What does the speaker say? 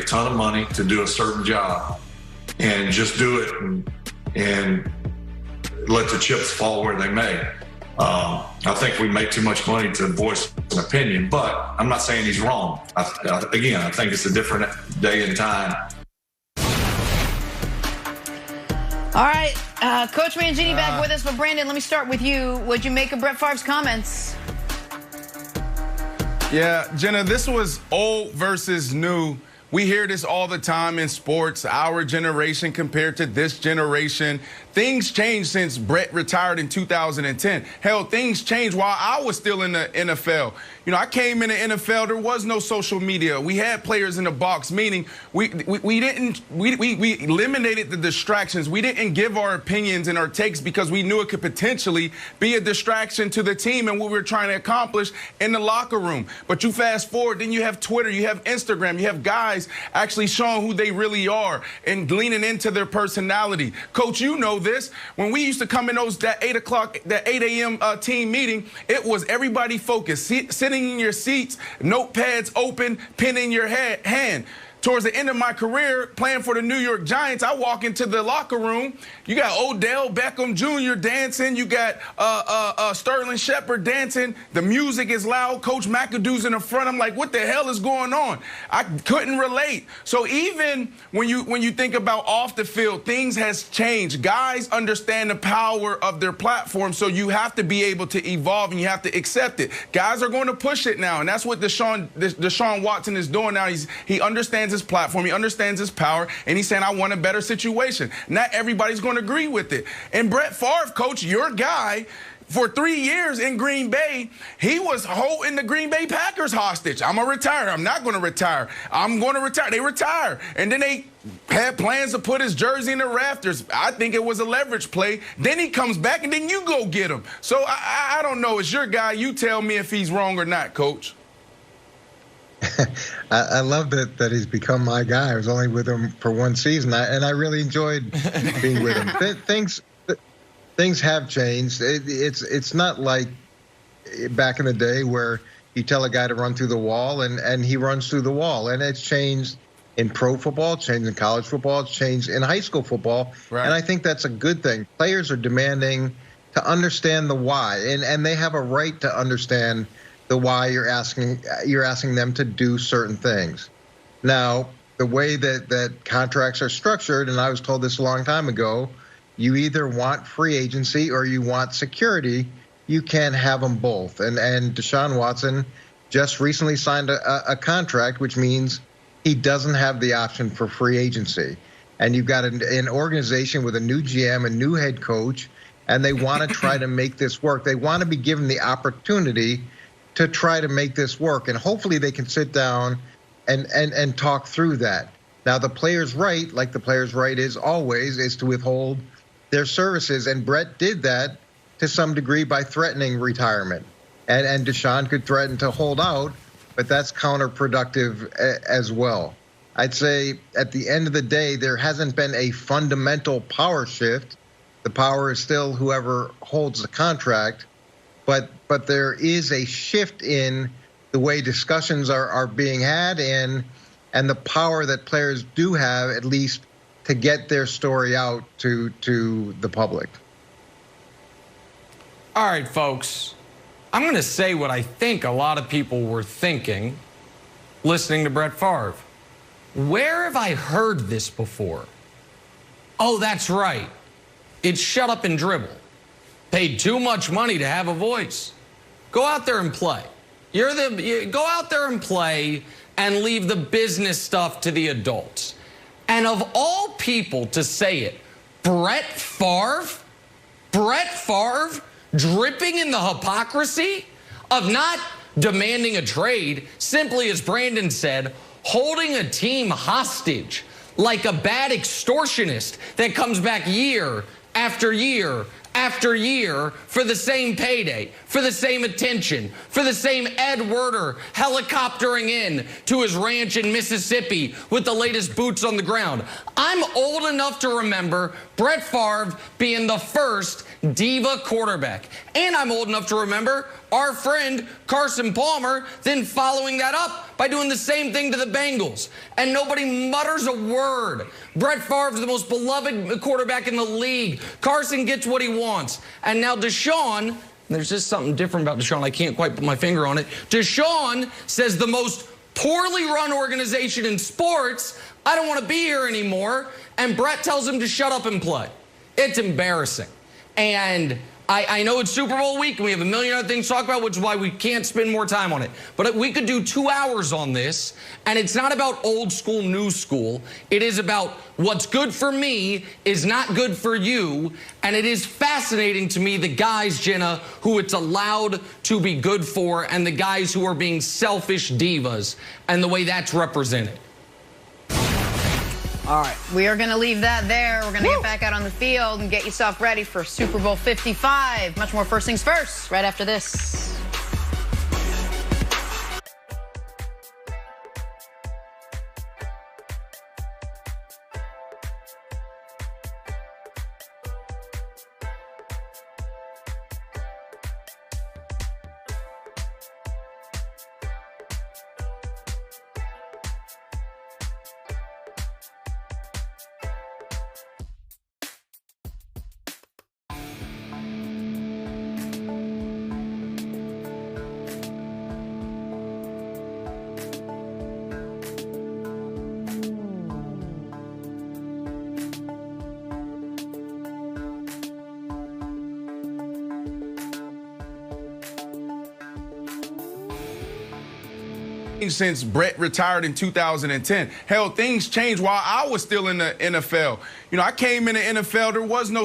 ton of money to do a certain job and just do it and let the chips fall where they may. I think we make too much money to voice an opinion, but I'm not saying he's wrong. Again, I think it's a different day and time. All right, Coach Mangini back with us, but Brandon, let me start with you. What'd you make of Brett Favre's comments? Yeah, Jenna, this was old versus new. We hear this all the time in sports, our generation compared to this generation. Things changed since Brett retired in 2010. Hell, things changed while I was still in the NFL. You know, I came in the NFL, there was no social media. We had players in the box, meaning we eliminated the distractions. We didn't give our opinions and our takes because we knew it could potentially be a distraction to the team and what we were trying to accomplish in the locker room. But you fast forward, then you have Twitter, you have Instagram, you have guys actually showing who they really are and leaning into their personality. Coach, you know this. When we used to come in that 8 a.m. Team meeting, it was everybody focused, sitting in your seats, notepads open, pen in your hand. Towards the end of my career, playing for the New York Giants, I walk into the locker room. You got Odell Beckham Jr. dancing. You got Sterling Shepard dancing. The music is loud. Coach McAdoo's in the front. I'm like, what the hell is going on? I couldn't relate. So even when you think about off the field, things has changed. Guys understand the power of their platform, so you have to be able to evolve and you have to accept it. Guys are going to push it now, and that's what Deshaun Watson is doing now. He understands his platform, he understands his power, and he's saying, I want a better situation. Not everybody's going to agree with it. And Brett Favre, coach, your guy, for 3 years in Green Bay, he was holding the Green Bay Packers hostage. I'm going to retire. I'm not going to retire. I'm going to retire. They retire. And then they had plans to put his jersey in the rafters. I think it was a leverage play. Then he comes back, and then you go get him. So I don't know. It's your guy. You tell me if he's wrong or not, coach. I love that he's become my guy. I was only with him for one season, and I really enjoyed being with him. Things have changed. It's not like back in the day where you tell a guy to run through the wall and he runs through the wall. And it's changed in pro football, it's changed in college football, it's changed in high school football. Right. And I think that's a good thing. Players are demanding to understand the why, and they have a right to understand the why you're asking them to do certain things. Now, the way that contracts are structured, and I was told this a long time ago, you either want free agency or you want security. You can't have them both. And Deshaun Watson just recently signed a contract, which means he doesn't have the option for free agency. And you've got an organization with a new GM, a new head coach, and they want to try to make this work. They want to be given the opportunity to try to make this work, and hopefully they can sit down and talk through that. Now, the player's right, like the player's right is always, is to withhold their services, and Brett did that to some degree by threatening retirement. And Deshaun could threaten to hold out, but that's counterproductive as well. I'd say at the end of the day, there hasn't been a fundamental power shift. The power is still whoever holds the contract, but there is a shift in the way discussions are being had and the power that players do have, at least to get their story out to the public. All right, folks, I'm going to say what I think a lot of people were thinking listening to Brett Favre. Where have I heard this before? Oh, that's right. It's shut up and dribble. Paid too much money to have a voice. Go out there and play. Go out there and play and leave the business stuff to the adults. And of all people to say it, Brett Favre dripping in the hypocrisy of not demanding a trade, simply as Brandon said, holding a team hostage like a bad extortionist that comes back year after year after year for the same payday. for the same attention, for the same Ed Werder helicoptering in to his ranch in Mississippi with the latest boots on the ground. I'm old enough to remember Brett Favre being the first diva quarterback. And I'm old enough to remember our friend Carson Palmer then following that up by doing the same thing to the Bengals. And nobody mutters a word. Brett Favre's the most beloved quarterback in the league. Carson gets what he wants. And now Deshaun, there's just something different about Deshaun. I can't quite put my finger on it. Deshaun says the most poorly run organization in sports, I don't want to be here anymore. And Brett tells him to shut up and play. It's embarrassing. And I know it's Super Bowl week and we have a million other things to talk about, which is why we can't spend more time on it. But we could do 2 hours on this, and it's not about old school, new school. It is about what's good for me is not good for you. And it is fascinating to me, the guys, Jenna, who it's allowed to be good for, and the guys who are being selfish divas, and the way that's represented. All right, we are going to leave that there. We're going to get back out on the field and get yourself ready for Super Bowl 55. Much more First Things First right after this. Since Brett retired in 2010. Hell, things changed while I was still in the NFL. You know, I came in the NFL, there was no